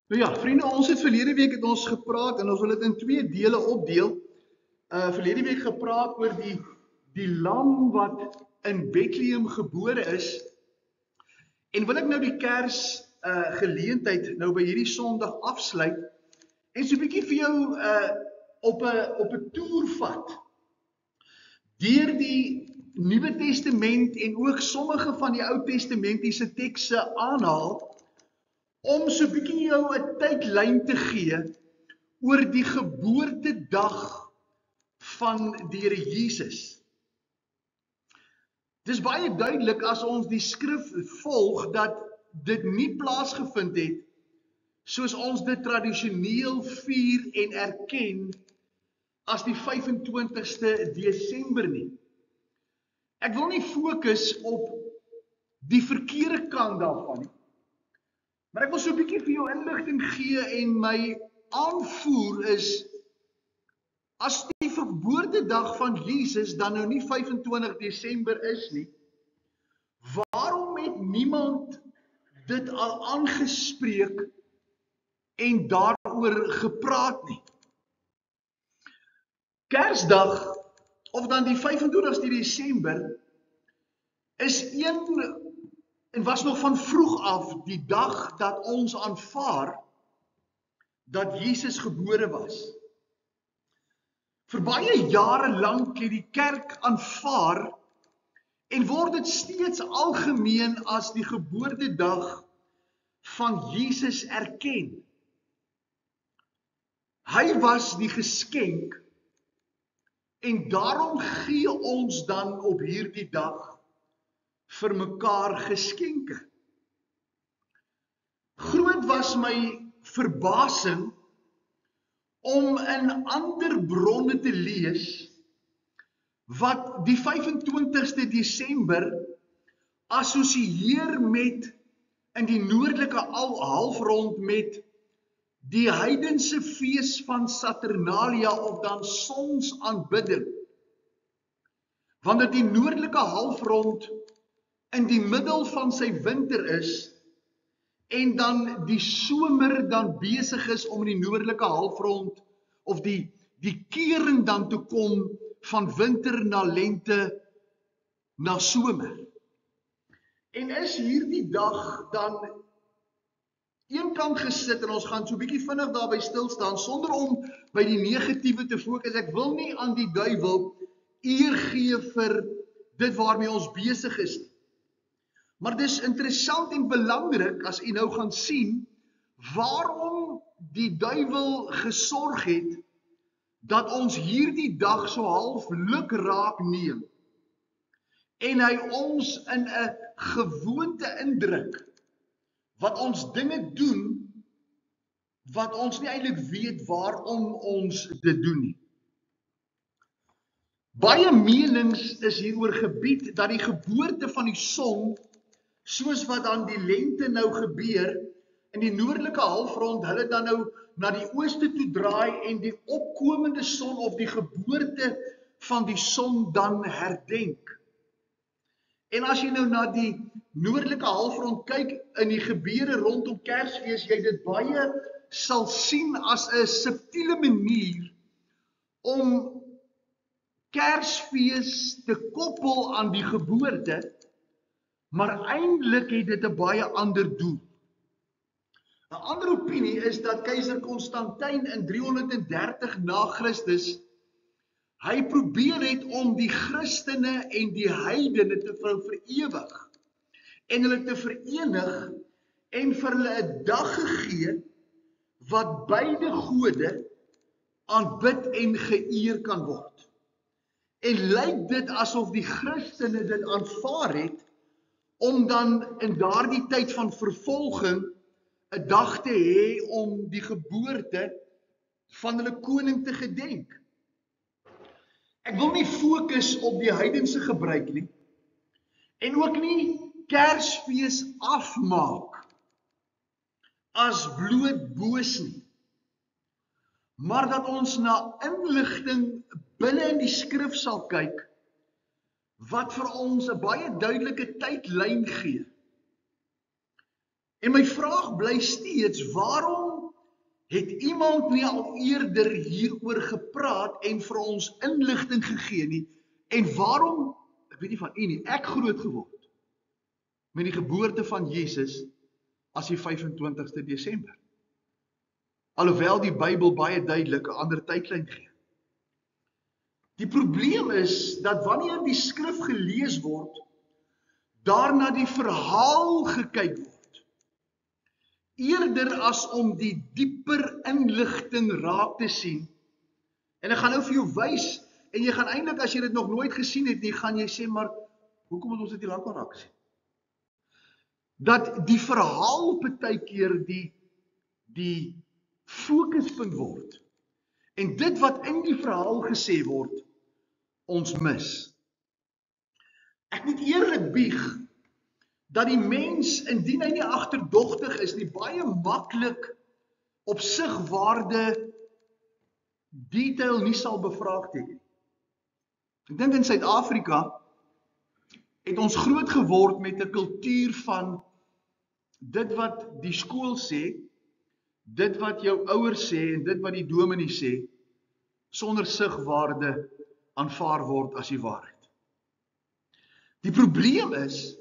Nou ja, vriende, ons het verlede week het ons gepraat en ons wil dit in twee dele opdeel. Verlede week gepraat oor die lam wat in Bethlehem gebore is. En wil ek nou die Kers geleentheid nou by hierdie Sondag afsluit en so 'n bietjie vir jou op 'n toer vat deur die Nuwe Testament en ook sommige van die Ou Testamentiese tekste aanhaal om so 'n bietjie jou 'n tydlyn te gee oor die geboortedag van die Here Jesus. Dis baie duidelik as ons die skrif volg dat dit nie plaasgevind het soos ons dit tradisioneel vier en erken as die 25ste Desember nie. Ek wil nie fokus op die verkeerde kant daarvan nie. Maar ek wil so 'n bietjie vir jou inligting gee en my aanvoer is, as die geboortedag van Jesus dan nou nie 25 Desember is nie, waarom het niemand dit al aangespreek en daaroor gepraat nie? Kersdag, of dan die 25ste Desember, is en was nog van vroeg af die dag dat ons aanvaar dat Jesus gebore was. Vir baie jare lank het die kerk aanvaar en word dit steeds algemeen as die geboortedag van Jesus erken. Hy was die geskenk en daarom gee ons dan op hierdie dag vir mekaar geskenke. Groot was my verbasing om in ander bronne te lees wat die 25ste Desember assosieer met in die noordelike halfrond met die heidense fees van Saturnalia of dan sonsaanbidding. Wanneer die noordelike halfrond in die middel van sy winter is en dan die somer dan besig is om in die noordelike halfrond of die kering dan te kom van winter na lente na somer. En is hierdie dag dan eenkant gesit en ons gaan so 'n bietjie vinnig daarby stil staan sonder om by die negatiewe te fokus. Ek wil nie aan die duiwel eer gee vir dit waarmee ons besig is nie. Maar dis interessant en belangrik as u nou gaan sien waarom die duiwel gesorg het dat ons hierdie dag so half lukraak neem en hy ons in 'n gewoonte indruk wat ons dinge doen wat ons nie eintlik weet waarom ons dit doen nie. Baie menings is hieroor gebied dat die geboorte van die son, soos wat dan die lente nou gebeur, in die noordelike halfrond, hulle dan nou na die ooste toe draai en die opkomende son of die geboorte van die son dan herdenk. En as jy nou na die noordelike halfrond kyk in die gebeure rondom Kersfees, jy dit baie sal sien as 'n subtiele manier om Kersfees te koppel aan die geboorte, maar eintlik het dit 'n baie ander doel. 'n Ander opinie is dat keiser Konstantyn in 330 na Christus hy probeer het om die Christene en die heidene te verewig en hulle te verenig en vir hulle 'n dag gegee wat beide gode aanbid en geëer kan word. En lyk dit asof die Christene dit aanvaar het om dan in daardie tyd van vervolging 'n dag te hê om die geboorte van hulle koning te gedenk. Ek wil nie fokus op die heidense gebruik nie en ook nie Kersfees afmaak as bloot boos nie, maar dat ons na inligting binne in die skrif sal kyk wat vir ons 'n baie duidelike tydlyn gee En my vraag bly steeds, waarom het iemand nie al eerder hieroor gepraat en vir ons inligting gegee nie? En waarom, ek weet nie van u nie, ek groot geword met die geboorte van Jesus as die 25ste Desember. Alhoewel die Bybel baie duidelik 'n ander tydlyn gee. Die probleem is dat wanneer die skrif gelees word, daarna die verhaal gekyk word, eerder as om die dieper inligting raak te sien. En ek gaan nou vir jou wys, en jy gaan eintlik, as jy dit nog nooit gesien het nie, gaan jy sê, maar hoekom het ons dit nie lankal raak gesien? Dat die verhaal partykeer die fokuspunt word. En dit wat in die verhaal gesê word, ons mis. Ek moet eerlik bieg, dat die mens, indien hy nie agterdogtig is nie, baie maklik opsigwaarde detail nie sal bevraagteken. Ek dink in Suid-Afrika het ons groot geword met 'n kultuur van dit wat die skool sê, dit wat jou ouers sê en dit wat die dominee sê, sonder sigwaarde aanvaar word as die waarheid. Die probleem is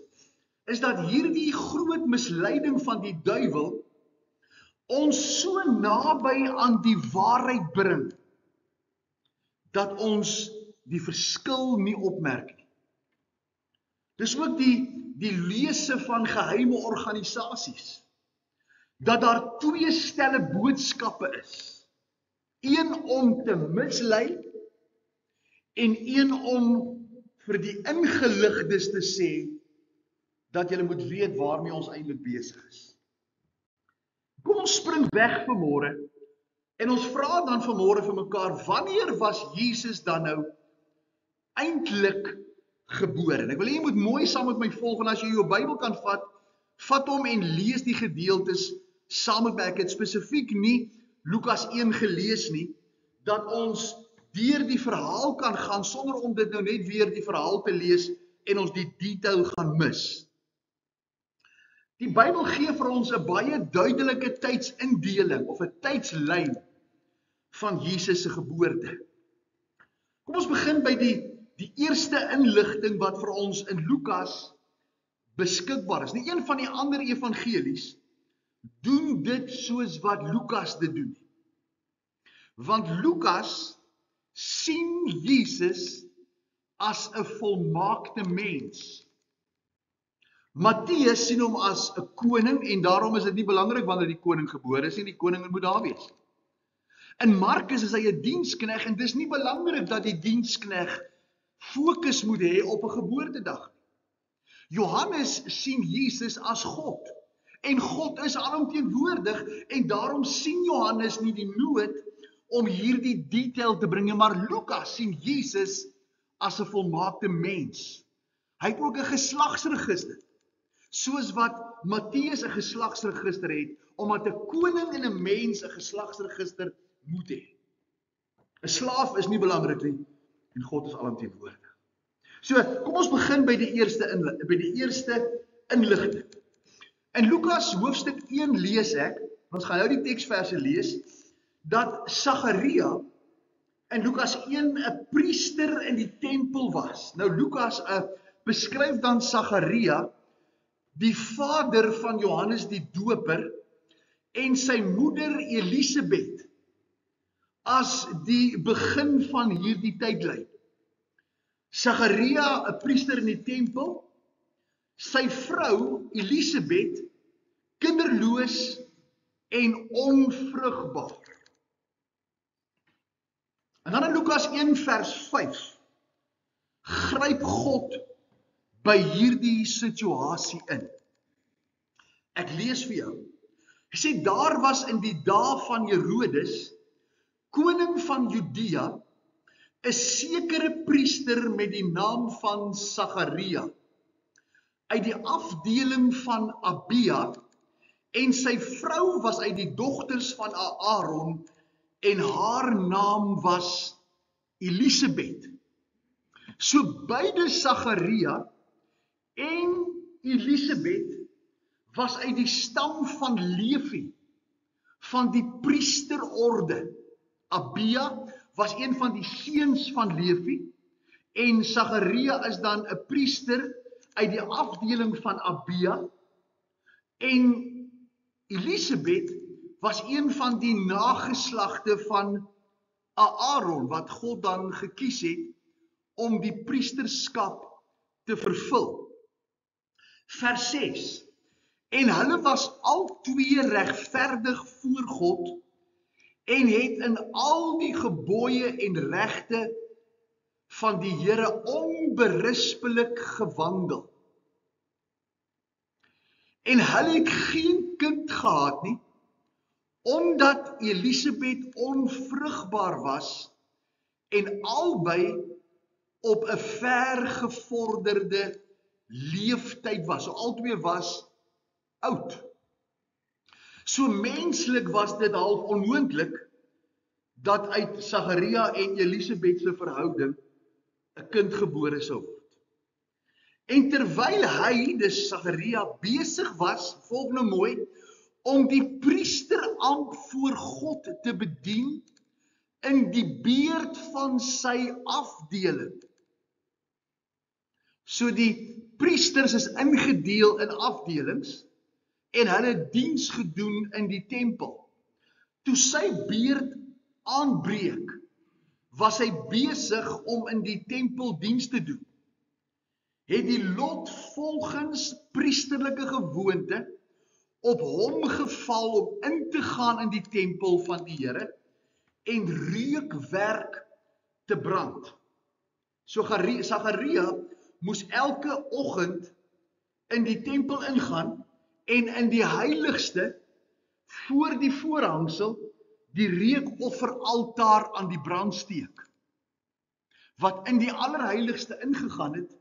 dat hierdie groot misleiding van die duiwel ons so naby aan die waarheid bring, dat ons die verskil nie opmerk nie. Dis ook die lese van geheime organisasies, dat daar twee stelle boodskappe is. Een om te mislei, en een om vir die ingeligdes te sê, dat julle moet weet waarmee ons eintlik besig is. Kom ons spring weg vanmôre, en ons vra dan vanmôre vir mekaar, wanneer was Jesus dan nou eintlik gebore? En ek wil hê jy moet mooi saam met my volg, en as jy jou Bybel kan vat hom en lees die gedeeltes saam met my. Ek het spesifiek nie Lukas 1 gelees nie, dat ons deur die verhaal kan gaan, sonder om dit nou net weer die verhaal te lees, en ons die detail gaan mis. Die Bybel gee vir ons 'n baie duidelike tydsindeling, of 'n tydslyn, van Jesus se geboorte. Kom ons begin by die eerste inligting wat vir ons in Lukas beskikbaar is. Nie een van die ander evangelies doen dit soos wat Lukas dit doen. Want Lukas sien Jesus as 'n volmaakte mens. Matteus sien hom as 'n koning, en daarom is dit nie belangrik wanneer die koning gebore is nie, die koning moet daar wees. In Markus is hy 'n dienskneg, en dis nie belangrik dat die dienskneg fokus moet hê op 'n geboortedag. Johannes sien Jesus as God, en God is alomteenwoordig, en daarom sien Johannes nie die nood om hierdie detail te bring, maar Lukas sien Jesus as 'n volmaakte mens. Hy het ook 'n geslagsregister, soos wat Matteus 'n geslagsregister het, omdat 'n koning en 'n mens 'n geslagsregister moet hê. 'n Slaaf is nie belangrik nie, en God is alomteenwoordig. So, kom ons begin by die eerste inligting. In Lukas hoofstuk 1 lees ek, ons gaan nou die teksverse lees, dat Sagaria in Lukas 1 'n priester in die tempel was. Nou Lukas beskryf dan Sagaria, die vader van Johannes die Doper, en sy moeder Elisabeth, as die begin van hierdie tydlyn. Sagaria, 'n priester in die tempel, sy vrou Elisabeth, kinderloos en onvrugbaar. En dan in Lukas 1 vers 5, gryp God by hierdie situasie in. Ek lees vir jou. Hy sê, daar was in die dae van Herodes, koning van Judea, 'n sekere priester met die naam van Sagaria, uit die afdeling van Abia, en sy vrou was uit die dogters van Aaron, en haar naam was Elisabeth. So beide Sagaria en Elisabeth was uit die stam van Levi, van die priesterorde. Abia was een van die seuns van Levi, en Sagaria is dan 'n priester uit die afdeling van Abia, en Elisabeth was een van die nageslagte van Aaron, wat God dan gekies het om die priesterskap te vervul. Vers 6. En hulle was al twee regverdig voor God en het in al die gebooie en regte van die Here onberispelik gewandel. En hulle het geen kind gehad nie, omdat Elisabeth onvrugbaar was en albei op 'n vergevorderde leeftyd was. So albei was oud. So menslik was dit half onmoontlik dat uit Sagaria en Elisabeth se verhouding 'n kind gebore sou word. En terwyl hy, dis Sagaria, besig was, volg nou mooi, om die priesterampt voor God te bedien in die beurt van sy afdeling. So die priesters is ingedeel in afdelings en hulle diens gedoen in die tempel. Toe sy beurt aanbreek, was hy besig om in die tempel diens te doen. Het die lot volgens priesterlike gewoonte op hom geval om in te gaan in die tempel van die Here en reukwerk te brand. So Sagaria moes elke oggend in die tempel ingaan en in die heiligste voor die voorhangsel die reukofferaltaar aan die brand steek. Wat in die allerheiligste ingegaan het,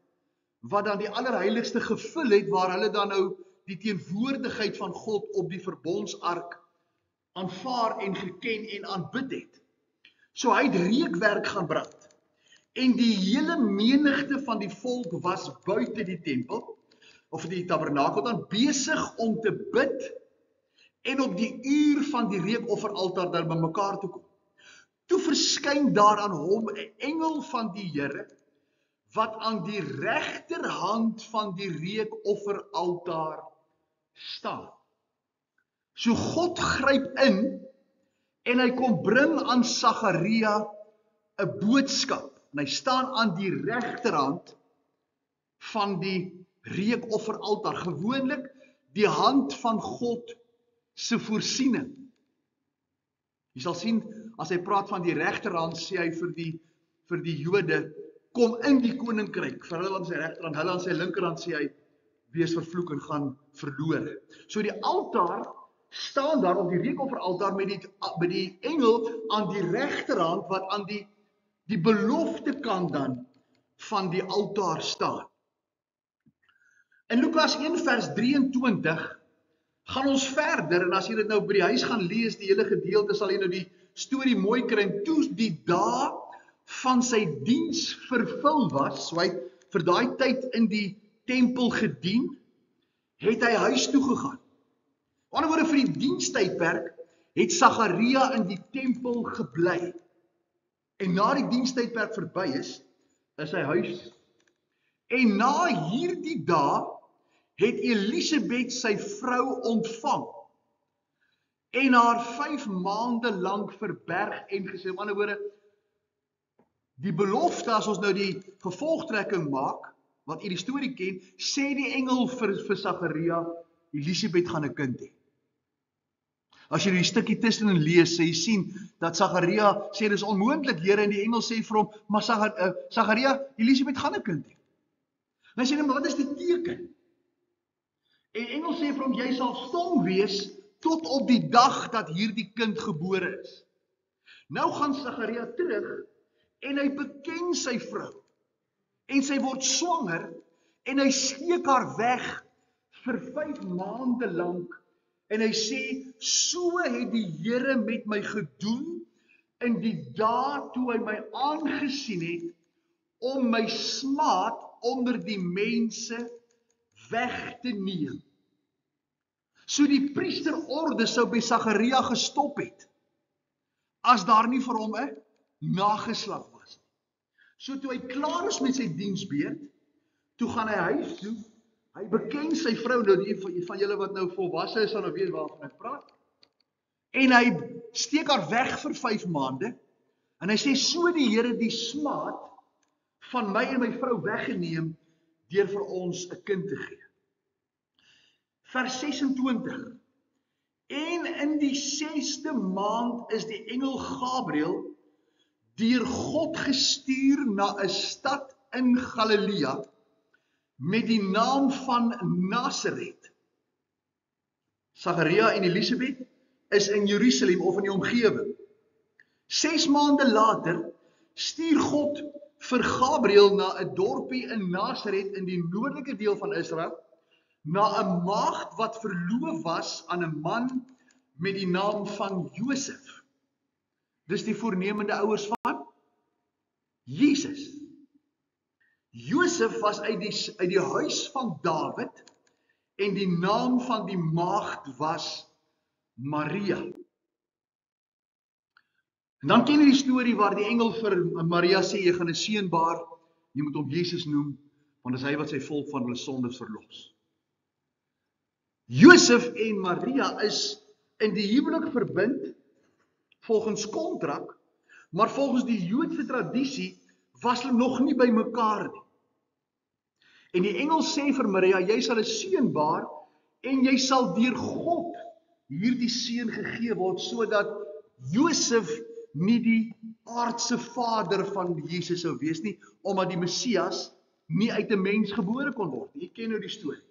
wat dan die allerheiligste gevul het, waar hulle dan nou die teenwoordigheid van God op die verbondsark aanvaar en geken en aanbid het. So hy het reukwerk gaan brand. En die hele menigte van die volk was buite die tempel, of die tabernakel dan, besig om te bid en op die uur van die reukofferaltaar daar by mekaar te kom. Toe verskyn daar aan hom 'n engel van die Here, wat aan die regterhand van die reukofferaltaar staan. So God gryp in en hy kom bring aan Sagaria 'n boodskap. En hy staan aan die regterhand van die reukofferaltaar. Gewoonlik die hand van God se voorsiening. Jy sal sien, as hy praat van die regterhand, sê hy vir die Jode, kom in die koninkryk, vir hulle aan sy regterhand, hulle aan sy linkerhand sê hy, wees vervloek en gaan verlore. So die altaar staan daar op die reukofferaltaar met die engel aan die regterhand wat aan die belofte kant dan van die altaar staan. In Lukas 1 vers 23 gaan ons verder, en as jy dit nou by die huis gaan lees, die hele gedeelte, sal jy nou die storie mooi kry. En toe die dae van sy diens vervul was, so hy vir daai tyd in die tempel gedien, het hy huis toe gegaan. Op 'n ander woorde, vir die dienstydperk het Sagaria in die tempel gebly. En na die dienstydperk verby is hy huis. En na hierdie dae het Elisabeth sy vrou ontvang en haar 5 maande lank verberg en gesê, op 'n ander woorde, die belofte, as ons nou die gevolgtrekking maak, wat u die storie ken, sê die engel vir Sagaria, Elisabeth gaan 'n kind hê. As jy die stukkie tussenin lees, sê jy sien dat Sagaria sê dis onmoontlik, Here, en die engel sê vir hom, maar Sagaria, Elisabeth gaan 'n kind hê. Nou sê hy, maar wat is die teken? En die engel sê vir hom, jy sal stom wees tot op die dag dat hierdie kind gebore is. Nou gaan Sagaria terug en hy beken sy vrou. En sy word swanger en hy steek haar weg vir 5 maande lank. En hy sê, so het die Here met my gedoen in die dae toe hy my aangesien het om my smaad onder die mense weg te neem. So die priesterorde sou by Sagaria gestop het, as daar nie vir hom 'n nageslag was. So toe hy klaar is met sy diensbeurt, toe gaan hy huis toe, hy beken sy vrou, nou die van julle wat nou volwasse is, sal nou weet waarvan ek praat, en hy steek haar weg vir 5 maande, en hy sê, so die Here die smaad van my en my vrou weggeneem, deur vir ons 'n kind te gee. Vers 26, en in die 6de maand is die engel Gabriël deur God gestuur na 'n stad in Galilea met die naam van Nasaret. Sagaria en Elisabeth is in Jerusalem of in die omgewing. 6 maande later stuur God vir Gabriël na 'n dorpie in Nasaret in die noordelike deel van Israel, na 'n maagd wat verloof was aan 'n man met die naam van Josef. Dis die voornemende ouers van Jesus. Josef was uit die huis van Dawid en die naam van die maagd was Maria. En dan ken jy die storie waar die engel vir Maria sê, jy gaan 'n seun baar, jy moet hom Jesus noem, want dis hy wat sy volk van hulle sondes verlos. Josef en Maria is in die huwelik verbind volgens kontrak, maar volgens die Joodse tradisie was hulle nog nie by mekaar nie. En die engel sê vir Maria, jy sal 'n seun baar en jy sal deur God hierdie seun gegee word, sodat Josef nie die aardse vader van Jesus sou wees nie, omdat die Messias nie uit 'n mens gebore kon word. Jy ken nou die storie.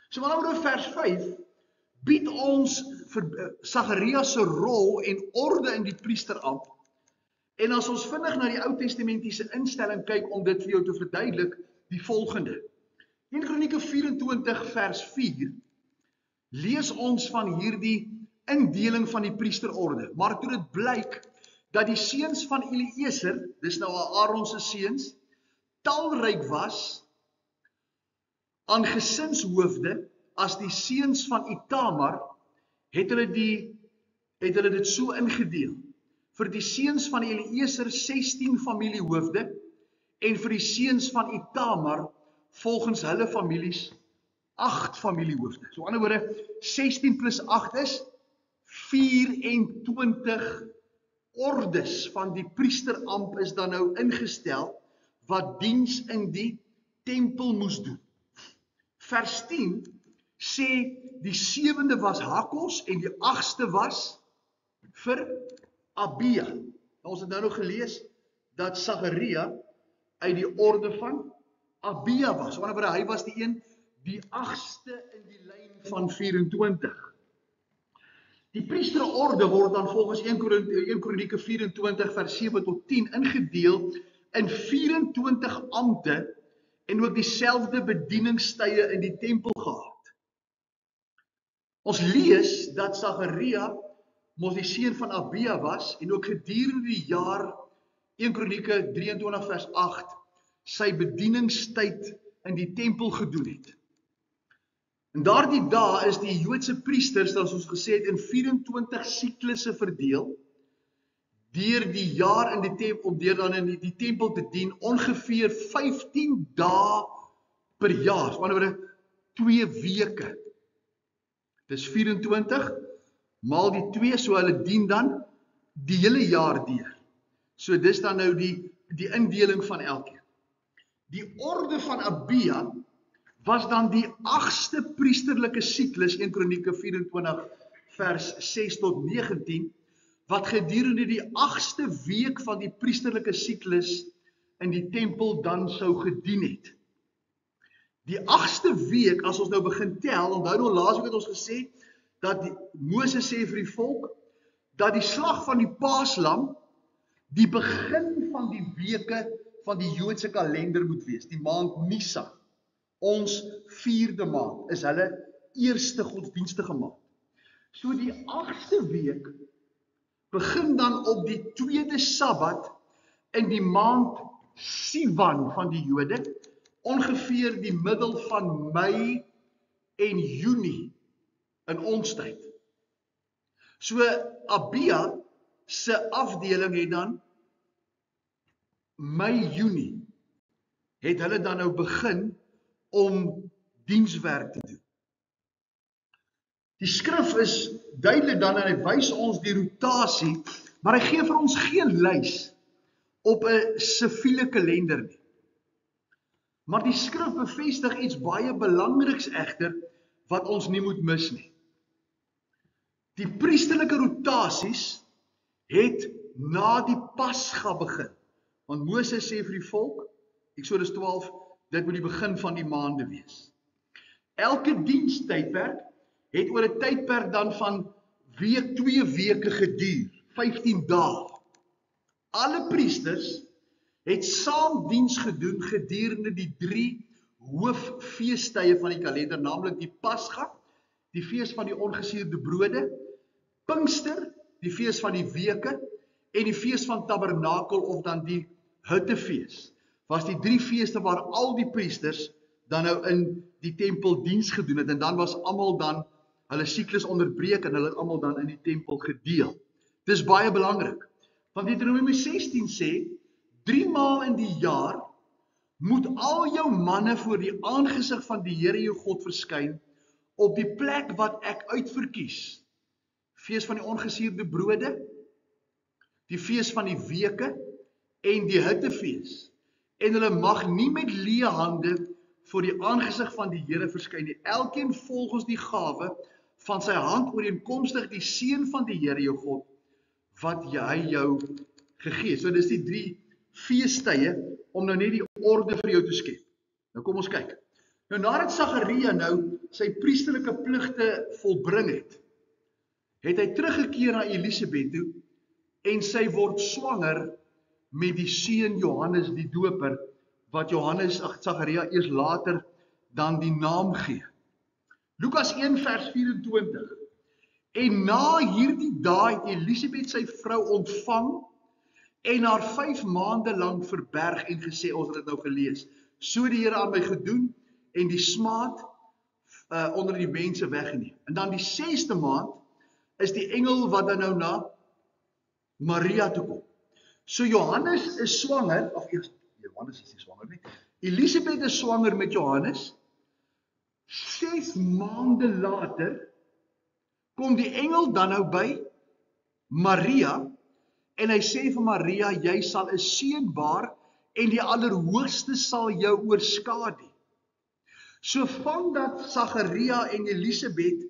So wanneer vers 5 bied ons vir Sagaria se rol en orde in die priesteramp. En as ons vinnig na die Ou Testamentiese instelling kyk om dit vir jou te verduidelik, die volgende. 1 Kronieke 24 vers 4 lees ons van hierdie indeling van die priesterorde. Maar toe dit blyk dat die seuns van Eliezer, dis nou Aaron se seuns, talryk was aan gesinshoofde as die seuns van Itamar, het hulle dit so ingedeel. Vir die seuns van Eliezer 16 familiehoofde en vir die seuns van Itamar volgens hulle families 8 familiehoofde. So aan die ander woorde 16 plus 8 is 24 ordes van die priesteramp is dan nou ingestel wat diens in die tempel moes doen. Vers 10 sê die 7de was Hakos en die 8ste was vir Abia. Nou, ons het nou nog gelees dat Sagaria uit die orde van Abia was. Want hy was die 8ste in die lyn van 24. Die priesterorde word dan volgens 1 Kronieke 24 vers 7 tot 10 ingedeel in 24 ampte en ook dieselfde bedieningstye in die tempel gehad. Ons lees dat Sagaria mos die seun van Abia was en ook gedurende die jaar 1 Kronieke 23 vers 8 sy bedieningstyd in die tempel gedoen het. En daardie dae is die Joodse priesters, soos ons gesê het, in 24 siklusse verdeel, deur die jaar in die tempel, om deur dan in die tempel te dien, ongeveer 15 dae per jaar, so anderswoorde 2 weke. Dis 24 maal die 2, so hulle dien dan die hele jaar deur. So dis dan nou die indeling van elkeen. Die orde van Abia was dan die 8ste priesterlike siklus, 1 Kronieke 24 vers 6 tot 19, wat gedurende die 8ste week van die priesterlike siklus in die tempel dan sou gedien het. Die 8ste week, as ons nou begin tel, onthou nou laasweek het ons gesê, dat Moses sê vir die volk, dat die slag van die Paaslam, die begin van die weke van die Joodse kalender moet wees, die maand Nisan. Ons 4de maand is hulle eerste godsdienstige maand. So die 8ste week begin dan op die 2de Sabbat in die maand Sivan van die Jode, ongeveer die middel van Mei en Junie in ons tyd. So Abia se afdeling het dan Mei, Junie, het hulle dan nou begin om dienswerk te doen. Die skrif is duidelik dan en hy wys ons die rotasie, maar hy gee vir ons geen lys op 'n siviele kalender nie. Maar die skrif bevestig iets baie belangriks egter, wat ons nie moet mis nie. Die priesterlike rotasies het na die Pasga begin. Want Moses sê vir die volk, Eksodus 12, dit moet die begin van die maande wees. Elke dienstydperk het oor 'n tydperk dan van 2 weke geduur, 15 dae. Alle priesters het saam diens gedoen gedurende die 3 hooffeestye van die kalender, naamlik die Pasga, die fees van die ongesuurde brode, Pinkster, die fees van die weke, en die fees van Tabernakel of dan die Hittefees. Was die 3 feeste waar al die priesters dan nou in die tempel diens gedoen het, en dan was almal dan hulle siklus onderbreek en hulle het almal dan in die tempel gedeel. Dis baie belangrik. Want Deuteronomium 16 sê, 3 maal in die jaar moet al jou manne voor die aangesig van die Here jou God verskyn op die plek wat ek uitverkies. Fees van die ongesuurde brode, die fees van die weke en die Hittefees. En hulle mag nie met leë hande voor die aangesig van die Here verskyn nie. Elkeen volgens die gawe van sy hand ooreenkomstig die seën van die Here jou God wat hy jou gegee. So dis die 3 feestye om nou net die orde vir jou te skep. Nou kom ons kyk. Nou nadat Sagaria nou sy priesterlike pligte volbring het, het hy teruggekeer na Elisabeth toe en sy word swanger met die seun Johannes die Doper, wat Sagaria eers later dan die naam gee. Lukas 1 vers 24. En na hierdie dae het Elisabeth sy vrou ontvang en haar 5 maande lang verberg en gesê, ons het dit nou gelees, so die Here aan my gedoen en die smaad onder die mense weggeneem. En dan die 6de maand is die engel wat dan nou na Maria toe kom. So Johannes is swanger, of eers, Johannes is nie swanger nie, Elisabeth is swanger met Johannes, 6 maande later kom die engel dan nou by Maria, en hy sê vir Maria, jy sal 'n seun baar, en die Allerhoogste sal jou oorskadu. So van dat Sagaria en Elisabeth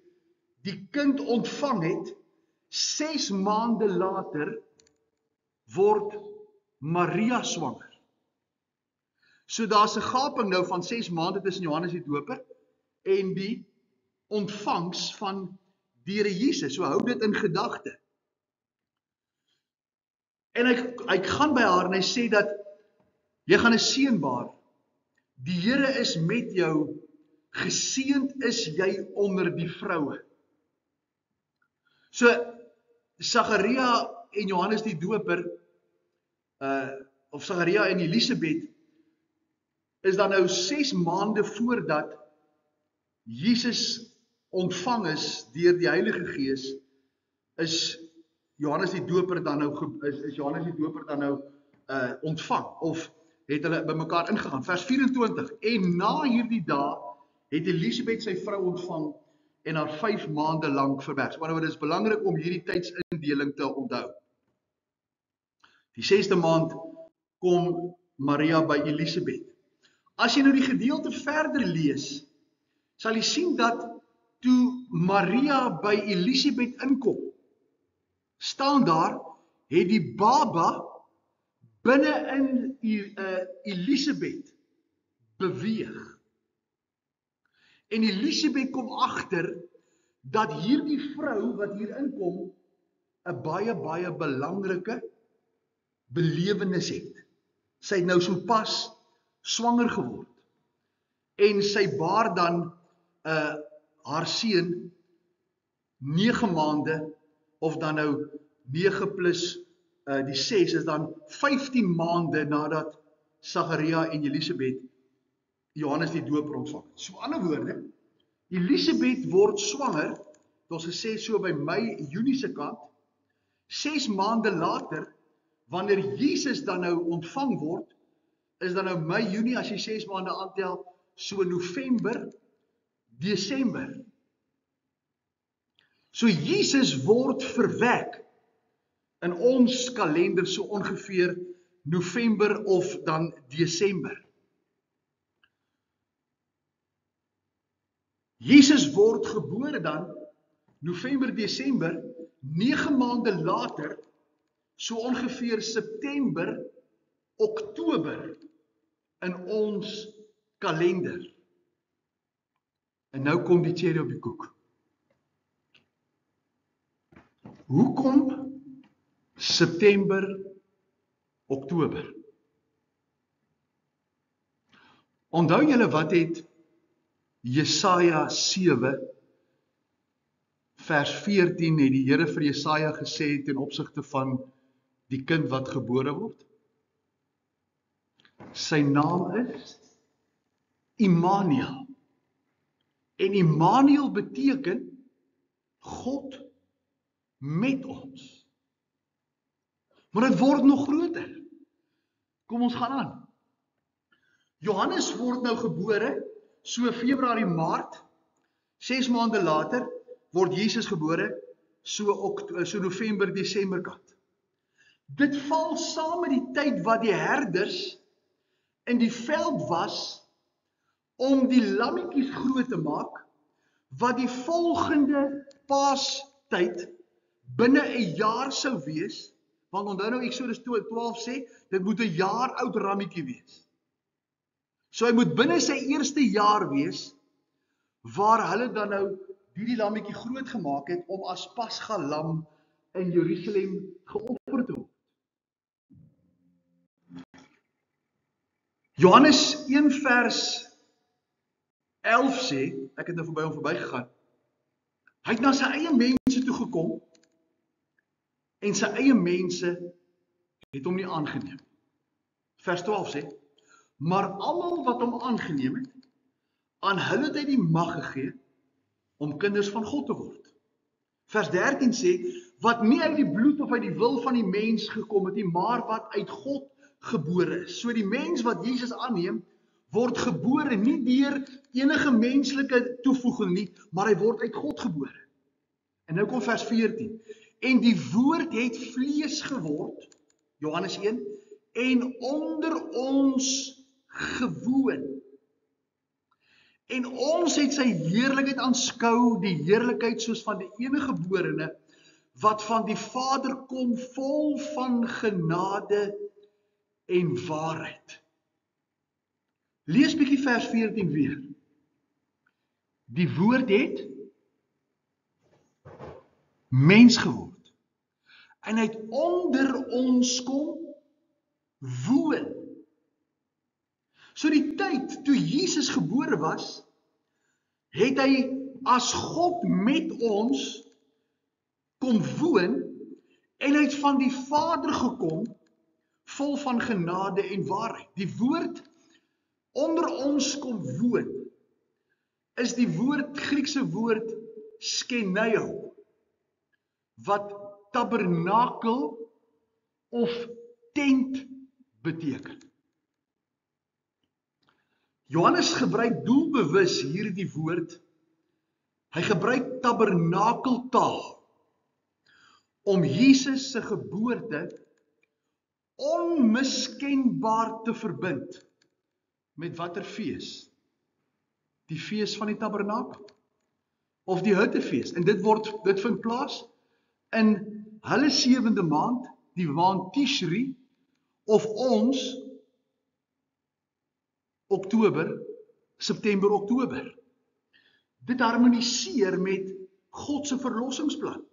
die kind ontvang het, 6 maande later word Maria swanger. So daar's 'n gaping nou van 6 maande tussen Johannes die Doper en die ontvangs van die Here Jesus. So hou dit in gedagte. En hy gaan by haar en hy sê dat jy gaan 'n seun baar. Die Here is met jou, geseënd is jy onder die vroue. So Sagaria en Johannes die Doper, of Sagaria en Elisabeth, is dan nou 6 maande voordat Jesus ontvang is deur die Heilige Gees, is Johannes die Doper dan nou ontvang, of het hulle by mekaar ingegaan. Vers 24, en na hierdie dae het Elisabeth sy vrou ontvang en haar 5 maande lank verberg. Maar dit is belangrik om hierdie tydsindeling te onthou. Die 6de maand kom Maria by Elisabeth. As jy nou die gedeelte verder lees, sal jy sien dat toe Maria by Elisabeth inkom, staan daar, het die baba binne in Elisabeth beweeg. En Elisabeth kom agter dat hierdie vrou wat hier inkom 'n baie belangrike belewenis het. Sy het nou sopas swanger geword. En sy baar dan haar seun 9 maande, of dan nou 9 plus die 6 is dan 15 maande nadat Sagaria en Elisabeth Johannes die Doper ontvang. So ander woorde, Elisabeth word swanger ons gesê so by Mei, Junie se kant, 6 maande later, wanneer Jesus dan nou ontvang word, is dan nou Mei, Junie, as jy 6 maande aantel, so November, Desember. So Jesus word verwek in ons kalender so ongeveer November of dan Desember. Jesus word gebore dan November, Desember, 9 maande later, so ongeveer September, Oktober in ons kalender. En nou kom die cherry op die koek. Hoekom September, Oktober? Onthou julle wat het Jesaja 7 vers 14 het die Here vir Jesaja gesê ten opsigte van die kind wat gebore word? Sy naam is Immanuel. En Immanuel beteken God met ons. Maar dit word nog groter. Kom ons gaan aan. Johannes word nou gebore, so Februarie, Maart, 6 maande later word Jesus gebore, so November, Desember kant. Dit val saam met die tyd wat die herders in die veld was om die lammetjies groot te maak, wat die volgende Paastyd binne 'n jaar sou wees, want onthou nou Eksodus 12 sê, dit moet 'n jaar oud rammetjie wees. So hy moet binne sy eerste jaar wees, waar hulle dan nou die lammetjie groot gemaak het, om as Pasga lam in Jerusalem geoffer te word. Johannes 1 vers 11 sê, ek het nou verby hom verbygegaan, hy het na sy eie mense toe gekom, en sy eie mense het hom nie aangeneem. Vers 12 sê, maar almal wat hom aangeneem het, aan hulle het hy die mag gegee, om kinders van God te word. Vers 13 sê, wat nie uit die bloed of uit die wil van die mens gekom het nie, maar wat uit God gebore is. So die mens wat Jesus aanneem, word gebore nie deur enige menslike toevoeging nie, maar hy word uit God gebore. En nou kom vers 14. En die woord het vlees geword, Johannes 1, en onder ons gewoon. En ons het sy heerlikheid aanskou, die heerlikheid soos van die enige geborene, wat van die Vader kom, vol van genade en waarheid. Lees bietjie vers 14 weer. Die woord het mens geword, en hy het onder ons kom woon. So die tyd toe Jesus gebore was, het hy as God met ons kom woon, en hy het van die Vader gekom, vol van genade en waarheid. Die woord onder ons kom woon, is die Griekse woord skeneo, wat tabernakel of tent beteken. Johannes gebruik doelbewus hierdie woord, hy gebruik tabernakeltaal, om Jesus se geboorte onmiskenbaar te verbind met watter fees? Die fees van die tabernakel of die hittefees. En dit vind plaas in hulle 7de maand, die maand Tishri, of ons September, Oktober. Dit harmoniseer met God se verlossingsplan.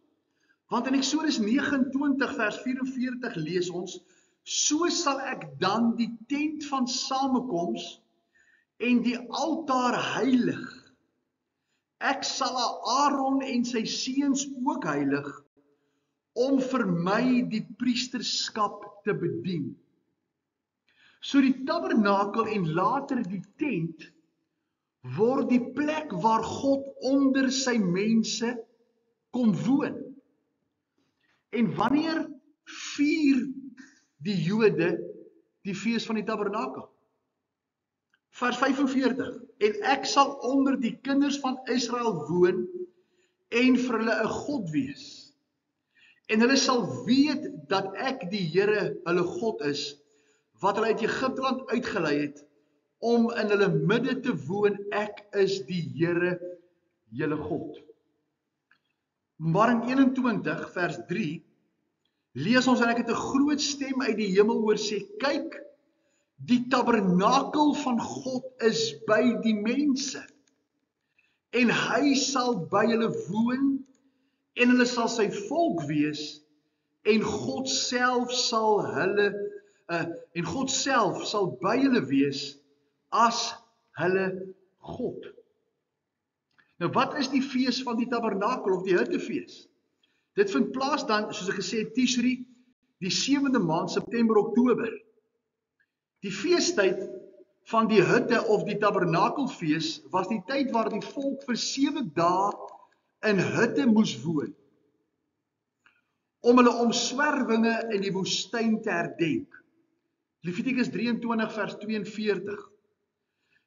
Want in Eksodus 29 vers 44 lees ons, so sal ek dan die tent van samekoms en die altaar heilig. Ek sal Aaron en sy seuns ook heilig, om vir my die priesterskap te bedien. So die tabernakel en later die tent word die plek waar God onder sy mense kom woon. En wanneer vier die Jode die fees van die tabernakel? Vers 45, en ek sal onder die kinders van Israel woon en vir hulle 'n God wees. En hulle sal weet dat ek die Here hulle God is, wat hulle uit Egipte land uitgelei het, om in hulle midde te woon. Ek is die Here julle God. Openbaring 21 vers 3 lees ons en ek het 'n groot stem uit die hemel hoor sê, kyk, die tabernakel van God is by die mense, en hy sal by hulle woon, en hulle sal sy volk wees, en God self sal by hulle wees as hulle God. Nou wat is die fees van die tabernakel of die hittefees? Dit vind plaas dan, soos ek gesê het, Tishri, die 7de maand, September, Oktober. Die feestyd van die hitte of die tabernakelfees was die tyd waar die volk vir 7 dae in hitte moes woon, om hulle omswerwinge in die woestyn te herdenk. Levitikus 23 vers 42.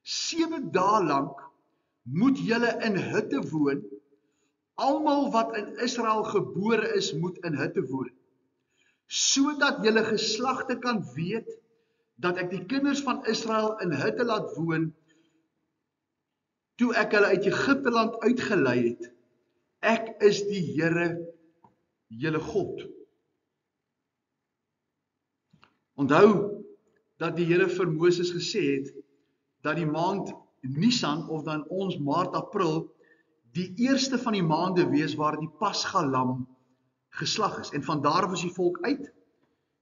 7 dae lank moet julle in hitte woon. Almal wat in Israel gebore is, moet in hitte woon, sodat julle geslagte kan weet dat ek die kinders van Israel in hitte laat woon, toe ek hulle uit Egipte land uitgelei het. Ek is die Here, julle God. Onthou dat die Here vir Moses gesê het, dat die maand Nisan, of dan ons Maart, April, die eerste van die maande wees waar die Pasga lam geslag is. En vandaar was die volk uit,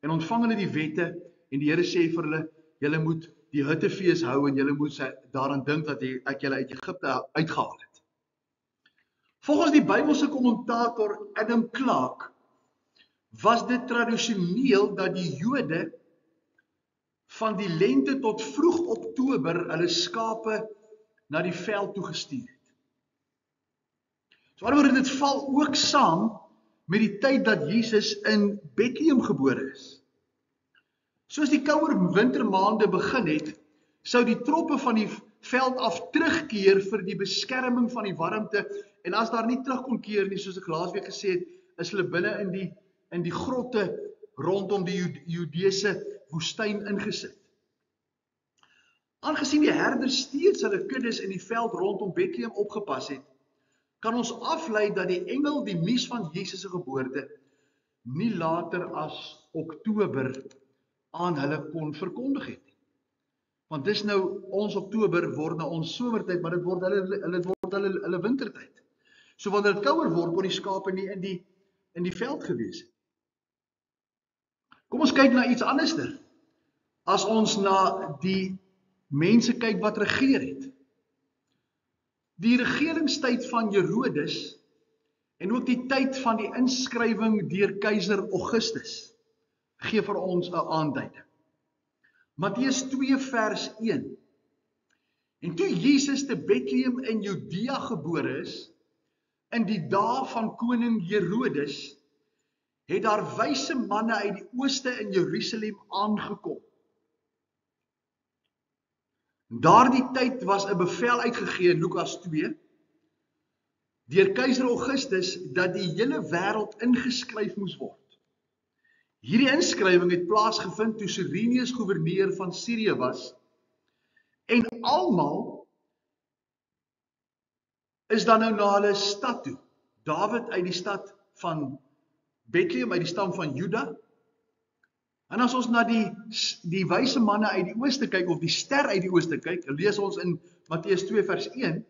en ontvang hulle die wette, en die Here sê vir hulle, julle moet die hittefees hou, en julle moet daaraan dink dat ek julle uit Egipte uitgehaal het. Volgens die Bybelse kommentator Adam Clarke, was dit tradisioneel dat die Jode van die lente tot vroeg Oktober hulle skape na die veld toe gestuur het. So anderwoorde, dit val ook saam met die tyd dat Jesus in Bethlehem gebore is. Soos die kouer wintermaande begin het, sou die troppe van die veld af terugkeer vir die beskerming van die warmte, en as daar nie terug kon keer nie, soos ek laasweek gesê het, is hulle binne in die grotte rondom die Judeese woestyn ingesit. Aangesien die herders steeds hulle kuddes in die veld rondom Bethlehem opgepas het, kan ons aflei dat die engel die nuus van Jesus se geboorte nie later as Oktober aan hulle kon verkondig het. Want dis nou, ons Oktober word nou ons somertyd, maar dit word hulle wintertyd. So wanneer dit kouer word, kon die skape nie in die veld gewees het. Kom ons kyk na iets anderster, as ons na die mense kyk wat regeer het. Die regeringstyd van Herodes, en ook die tyd van die inskrywing deur keiser Augustus, gee vir ons 'n aanduiding. Matteus 2 vers 1. En toe Jesus te Bethlehem in Judea gebore is, in die dae van koning Herodes, het daar wyse manne uit die ooste in Jerusalem aangekom. Daardie tyd was 'n bevel uitgegee in Lukas 2, deur keiser Augustus, dat die hele wêreld ingeskryf moes word. Hierdie inskrywing het plaasgevind toe Cyrenius goewerneur van Sirië was, en almal is dan nou na hulle stad toe. Dawid uit die stad van Bethlehem, uit die stam van Juda. En as ons na die wyse manne uit die ooste kyk, of die ster uit die ooste kyk, lees ons in Matteus 2 vers 1,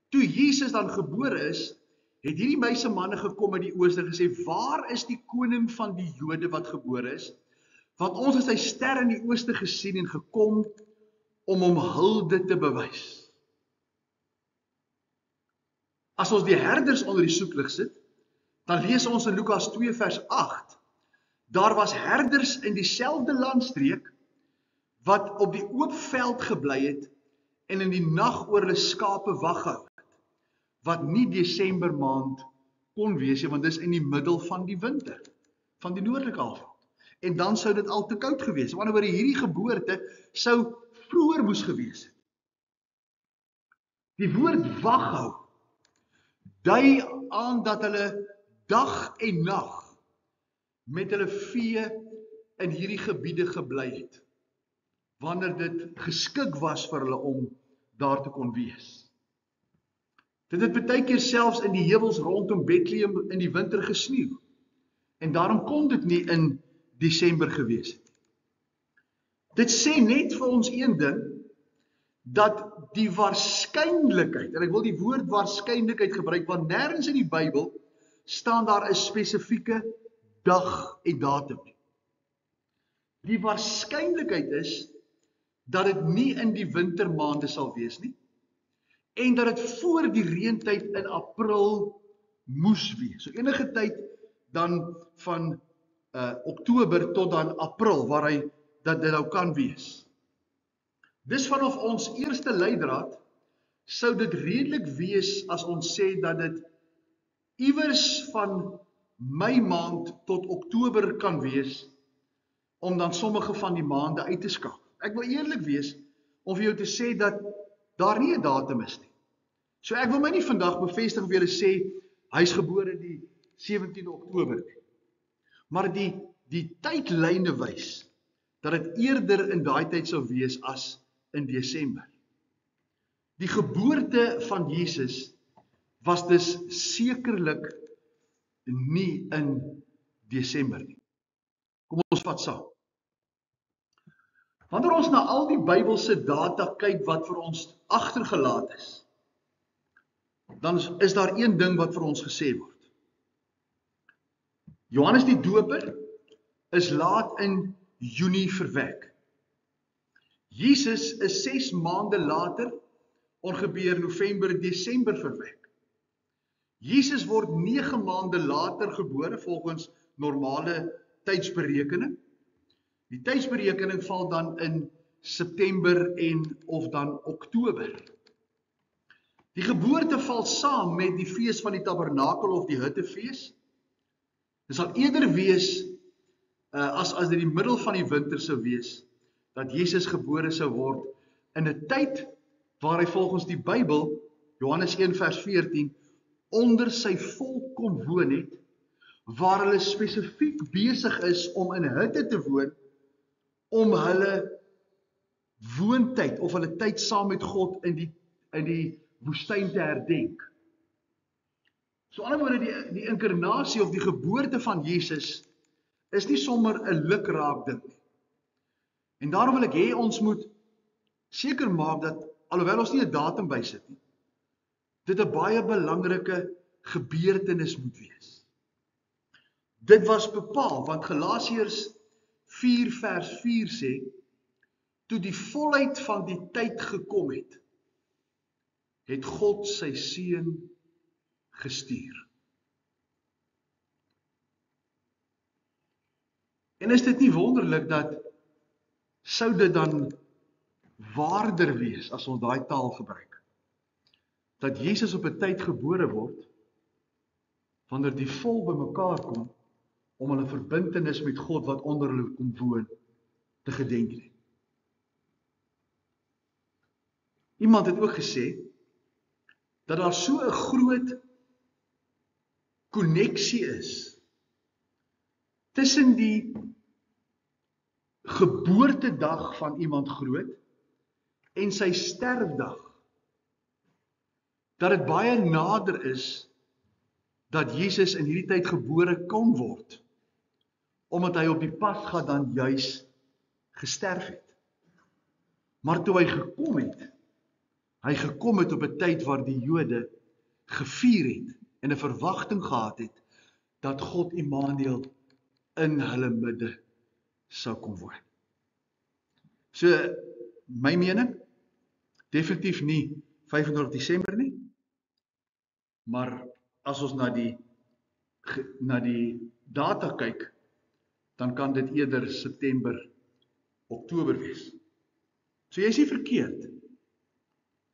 toe Jesus dan gebore is, het hierdie wyse manne gekom uit die ooste gesê, waar is die koning van die Jode wat gebore is? Want ons het sy ster in die ooste gesien en gekom om hom hulde te bewys. As ons die herders onder die soeklig sit, dan lees ons in Lukas 2 vers 8, daar was herders in dieselfde landstreek, wat op die oop veld gebly het, en in die nag oor hulle skape wag gehou het, wat nie Desember maand kon wees, want dis in die middel van die winter, van die noordelike halfrond. En dan sou dit al te koud gewees. Op 'n ander woorde, hierdie geboorte sou vroeër moes gewees het. Die woord waghou dui aan dat hulle dag en nag met hulle vee in hierdie gebiede gebly het, wanneer dit geskik was vir hulle om daar te kon wees. Dit het baie keer selfs in die heuwels rondom Bethlehem in die winter gesneeu, en daarom kon dit nie in Desember gewees het. Dit sê net vir ons een ding, dat die waarskynlikheid, en ek wil die woord waarskynlikheid gebruik, want nêrens in die Bybel staan daar 'n spesifieke dag en datum nie. Die waarskynlikheid is dat dit nie in die wintermaande sal wees nie, en dat dit voor die reëntyd in April moes wees. So enige tyd dan van Oktober tot dan April, waar dat dit nou kan wees. Dis vanaf ons eerste leidraad, sou dit redelik wees as ons sê dat dit iewers van Mei maand tot Oktober kan wees, om dan sommige van die maande uit te skakel. Ek wil eerlik wees, om vir jou te sê dat daar nie 'n datum is nie. So ek wil my nie vandag bevestig of julle sê, hy is gebore die 17 Oktober nie. Maar die tydlyne wys, dat dit eerder in daai tyd sou wees as in Desember. Die geboorte van Jesus was dus sekerlik nie in Desember nie. Kom ons vat saam. Wanneer ons na al die Bybelse data kyk wat vir ons agtergelaat is, dan is daar een ding wat vir ons gesê word. Johannes die Doper is laat in Junie verwek. Jesus is 6 maande later, ongeveer November, Desember verwek. Jesus word 9 maande later gebore volgens normale tydsberekening. Die tydsberekening val dan in September en of dan Oktober. Die geboorte val saam met die fees van die tabernakel of die hittefees. Dit sal eerder wees as dit die middel van die winter sou wees, dat Jesus gebore sou word in 'n tyd waar hy volgens die Bybel, Johannes 1 vers 14, onder sy volk kom woon het, waar hulle spesifiek besig is om in hitte te woon, om hulle woontyd of hulle tyd saam met God in die woestyn te herdenk. So aan die ander woorde, die inkarnasie of die geboorte van Jesus is nie sommer 'n lukraak ding nie. En daarom wil ek hê ons moet seker maak dat, alhoewel ons nie 'n datum bysit nie, dit 'n baie belangrike gebeurtenis moet wees. Dit was bepaal, want Galasiërs 4 vers 4 sê, toe die volheid van die tyd gekom het, het God sy seun gestuur. En is dit nie wonderlik dat sou dit dan waarder wees as ons daai taal gebruik, dat Jesus op 'n tyd gebore word, wanneer die volk bymekaar kom, om hulle verbintenis met God wat onder hulle kom woon, te gedenk het. Iemand het ook gesê, dat daar so 'n groot koneksie is, tussen die geboortedag van iemand groot, en sy sterfdag, dat dit baie nader is, dat Jesus in hierdie tyd gebore kon word, omdat hy op die Pasga dan juis gesterf het. Maar toe hy gekom het op 'n tyd waar die Jode gevier het, en 'n verwagting gehad het, dat God Immanuel in hulle midde sou kom woon. So, my mening, definitief nie 25 Desember nie, maar as ons na die data kyk, dan kan dit eerder September, Oktober wees. So jy is nie verkeerd,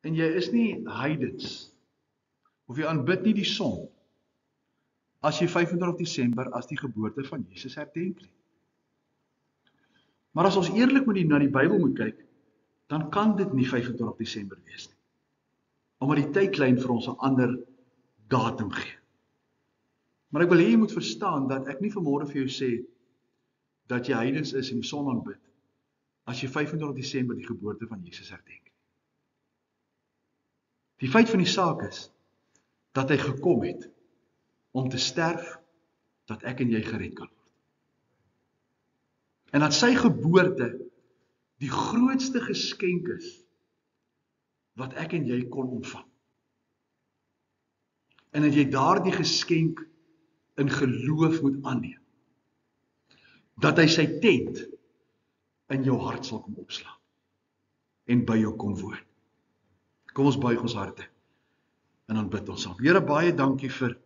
en jy is nie heidens, of jy aanbid nie die son, as jy 25 Desember as die geboorte van Jesus herdenk nie. Maar as ons eerlik na die Bybel moet kyk, dan kan dit nie 25 Desember wees nie. Omdat die tydlyn vir ons 'n ander datum gee. Maar ek wil hê jy moet verstaan dat ek nie vanmôre vir jou sê dat jy heidens is en die son aanbid as jy 25 Desember die geboorte van Jesus herdenk. Die feit van die saak is dat hy gekom het om te sterf, dat ek en jy gered kan word. En dat sy geboorte die grootste geskenk is wat ek en jy kon ontvang. En dat jy daardie geskenk in geloof moet aanneem. Dat hy sy tent in jou hart sal kom opslaan en by jou kom woon. Kom ons buig ons harte en dan bid ons saam. Here, baie dankie vir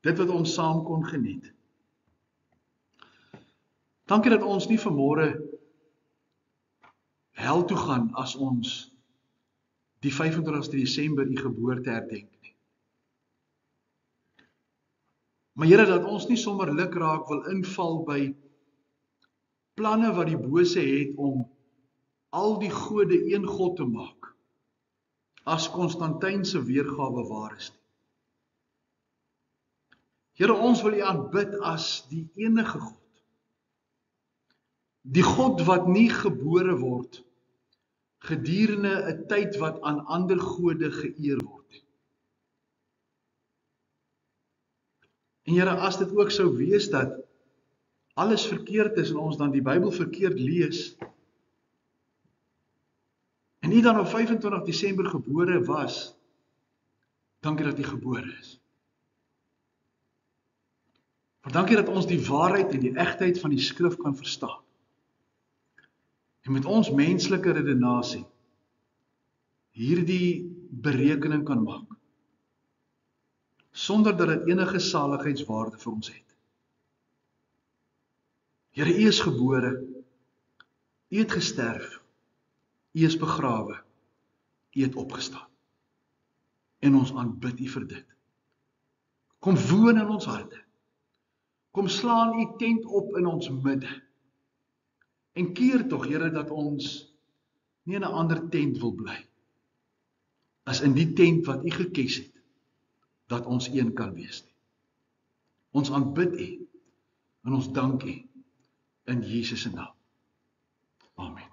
dit wat ons saam kon geniet. Dankie dat ons nie vanmôre hel toe gaan as ons die 25 Desember u geboorte herdenk nie. Maar Here, dat ons nie sommer lukraak wil inval by planne wat die bose het om al die gode een God te maak, as Konstantyn se weergawe waar is nie. Here, ons wil u aanbid as die enige God. Die God wat nie gebore word gedurende 'n tyd wat aan ander gode geëer word. En Here, as dit ook sou wees dat alles verkeerd is en ons dan die Bybel verkeerd lees, en u dan op 25 Desember gebore was, dankie dat u gebore is. Maar dankie dat ons die waarheid en die egtheid van die skrif kan verstaan. En met ons menslike redenasie hierdie berekening kan maak, sonder dat dit enige saligheidswaarde vir ons het. Here, u is gebore, u het gesterf, u is begrawe, u het opgestaan. En ons aanbid u vir dit. Kom woon in ons harte. Kom slaan u tent op in ons midde. En keer tog, Here, dat ons nie in 'n ander tent wil bly, as in die tent wat u gekes het, dat ons een kan wees nie. Ons aanbid u, en ons dank u, in Jesus se naam. Amen.